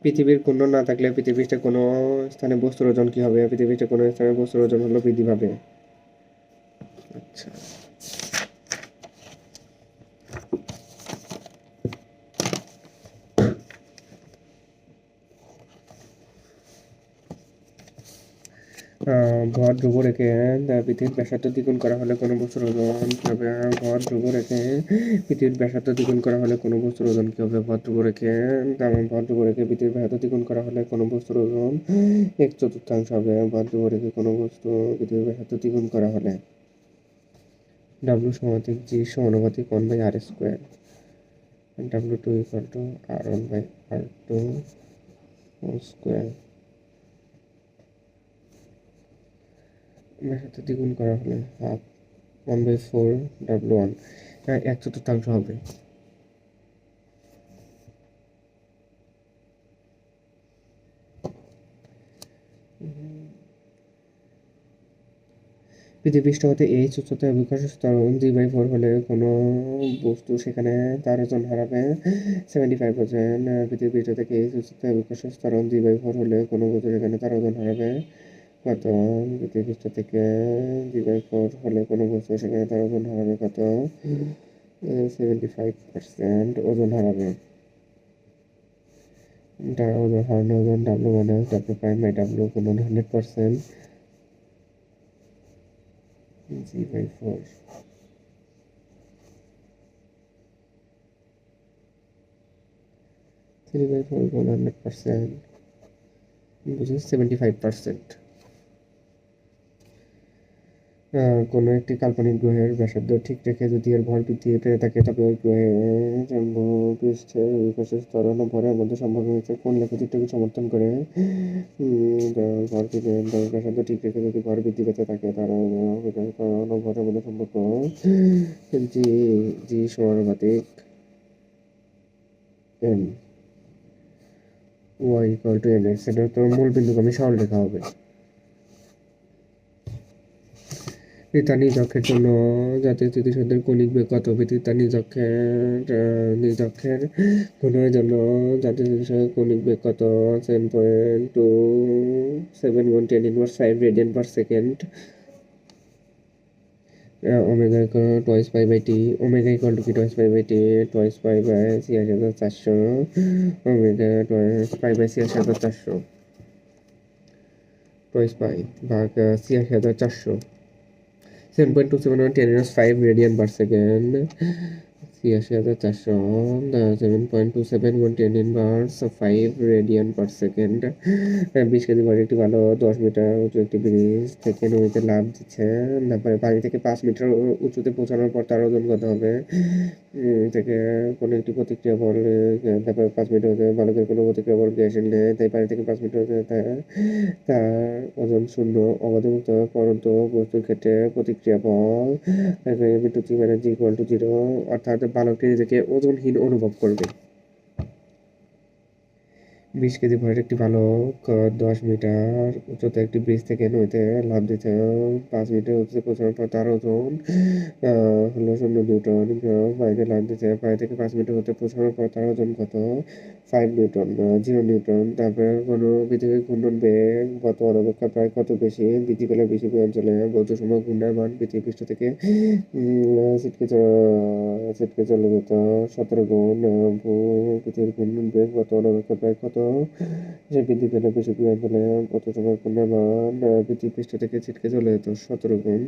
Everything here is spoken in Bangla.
পৃথিবীর ঘূর্ণন না থাকলে পৃথিবীতে কোনো স্থানে বস্তুর ওজন কি হবে? পৃথিবীতে কোনো স্থানে বস্তুর ওজন হলো বৃদ্ধি পাবে। আচ্ছা, ভর ধ্রুব রেখে পৃথিবীর ব্যাসার্ধ দ্বিগুণ করা হলে কোনো বস্তুর ওজন কি হবে? ভর ধ্রুব রেখে পৃথিবীর ব্যাসার্ধ দ্বিগুণ করা হলে কোনো বস্তুর ওজন কি হবে? ভর ধ্রুব রেখে পৃথিবীর ব্যাসার্ধ দ্বিগুণ করা হলে কোনো বস্তুর ওজন 1/4 হবে। ভর ধ্রুব রেখে কোনো বস্তু পৃথিবীর ব্যাসার্ধ দ্বিগুণ করা হলে W সমানুপাতিক G সমানুপাতিক 1/r square, W2 equal to R1/R2 square. ব্যাসার্ধ দ্বিগুণ করা হলে হাফ 1/4 W1, 1/4 হবে। পৃথিবীপৃষ্ঠ হতে H উচ্চতায় অভিকর্ষ ত্বরণ G/4 হলে কোনো বস্তু সেখানে তার ওজন হারাবে 75%। পৃথিবীপৃষ্ঠ থেকে H উচ্চতায় অভিকর্ষ ত্বরণ G/4 হলে কোনো বস্তু সেখানে তার ওজন হারাবে কত? পৃথিবীপৃষ্ঠ থেকে G/4 হলে কোনো বস্তু সেখানে তার ওজন হারাবে কত? 75% ওজন হারাবে। ওজন হারানো ওজন W মাইনাস W'/W গুণন 100% G/4। 3/4 গুণ 100% বুঝুন 75%। কোনো একটি কাল্পনিক গ্রহের ব্যাসার্ধ ঠিক রেখে যদি এর ভর বৃদ্ধি পেতে থাকে তবে ওই গ্রহের ভূপৃষ্ঠের অভিকর্ষ ত্বরণ ও ভরের মধ্যে সম্পর্ক রয়েছে। কোন লেখচিত্রকে সমর্থন করে? ব্যাসার্ধ ঠিক রেখে যদি ভর বৃদ্ধি পেতে থাকে তারা ত্বরণ ও ভরের মধ্যে সম্পর্ক জি সমানুপাতিক m y equal to mx। সেটা তো মূল বিন্দুগামী সরলরেখা হবে। তার নিরক্ষের জন্য জাতীয় স্থিতিসৌধের কৌণিক বেগ কত? তার নিরক্ষের ঘূর্ণনের জন্য জাতীয় স্থিতিসৌধের কৌণিক বেগ কত? 7.27 গুণ 10⁻⁵ radian per second. Omega equal twice pi by T. Omega equal to কি? Twice pi by T, twice pi by 86,400। Omega twice pi by 86,400, twice pi ভাগ 86,400। 7.27 10⁻⁵ রেডিয়ান পার সেকেন্ড। 86,400 7.27 গুণ 10⁻⁵ রেডিয়ান পার সেকেন্ড। 20 কেজি ভরের একটি ভালো 10 মিটার উঁচু একটি ব্রিজ থেকে নদীতে লাফ দিচ্ছে। তারপরে বাড়ি থেকে 5 মিটার উঁচুতে পৌঁছানোর পর তার ওজন কত হবে? থেকে কোনো একটি প্রতিক্রিয়া বল, তারপরে 5 মিটার হতে বালকের কোনো প্রতিক্রিয়া বল গ্যাসের নেয়, তাই বাড়ি থেকে 5 মিটার হতে তার ওজন 0। অবাধমুক্ত পরন্ত বস্তুর ক্ষেত্রে প্রতিক্রিয়া বল G ইকুয়াল টু 0, অর্থাৎ বালকটি নিজেকে ওজনহীন অনুভব করবে। 20 কেজি ভরের একটি বালক 10 মিটার উচ্চতা একটি ব্রিজ থেকে নদীতে লাফ দিচ্ছে। 5 মিটার উচ্চতে পৌঁছানোর পর তার ওজন হলো 0 নিউটন। বাড়িতে লাফ দিচ্ছে, বাড়ি থেকে 5 মিটার উচ্চতে পৌঁছানোর পর তার ওজন কত? 5 নিউটন, 0 নিউটন। তারপরে কোনো পৃথিবীর ঘূর্ণন বেগ বর্তমান অপেক্ষা প্রায় কত বেশি? বৃদ্ধি পেলে পৃথিবী অঞ্চলে বৌদ্ধ সময় ঘূর্ণায়মান পৃথিবী পৃষ্ঠ থেকে ছিটকে চলে যেত 17 গুণ। পৃথিবীর ঘূর্ণন বেগ বর্তমান অপেক্ষা প্রায় কত বৃদ্ধি পেলে পৃথিবী অঞ্চলে কত সময় ঘূর্ণায়মান পৃথিবী পৃষ্ঠ থেকে ছিটকে চলে যেত? 17 গুণ।